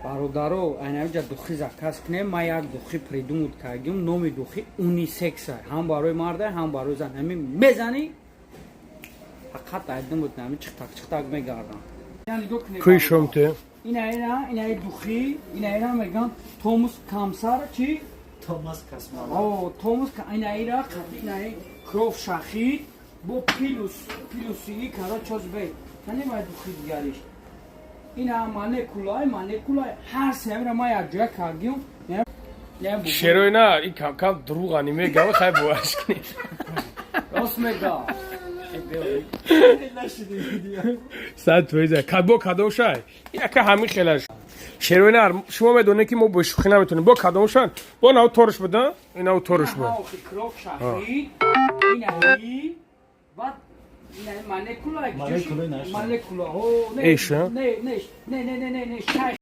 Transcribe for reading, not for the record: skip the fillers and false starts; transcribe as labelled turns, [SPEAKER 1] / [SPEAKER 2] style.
[SPEAKER 1] бародаро айнаҷа духи заказ кунем ма як духи придумуд кардим номи духи унисекса ҳам барои марда ҳам барои зан ҳамин мезани фақат айдин буд ҳамин чихтак мегардам
[SPEAKER 2] кӯишомте
[SPEAKER 1] ина духи ина мегам томус камсар чи
[SPEAKER 3] Томас Касман.
[SPEAKER 1] томус ина кров шахид бо пилуси кара чозбе тани май духи дигариш ина молекулай ҳар семра ма якҷоя кардим
[SPEAKER 2] шероина ин камкам дуруғани мегава хай буашкини
[SPEAKER 1] рост мега
[SPEAKER 2] сад фоиза бо кадошай яка ҳамин хелаш шероина шумо медонед ки мо бо шӯхӣ наметонем бо кадошан бо нав торш буда инав торш буд
[SPEAKER 1] кров шахид бад молекула
[SPEAKER 3] Молекулаи наш.
[SPEAKER 1] молекула
[SPEAKER 2] Эша?
[SPEAKER 1] не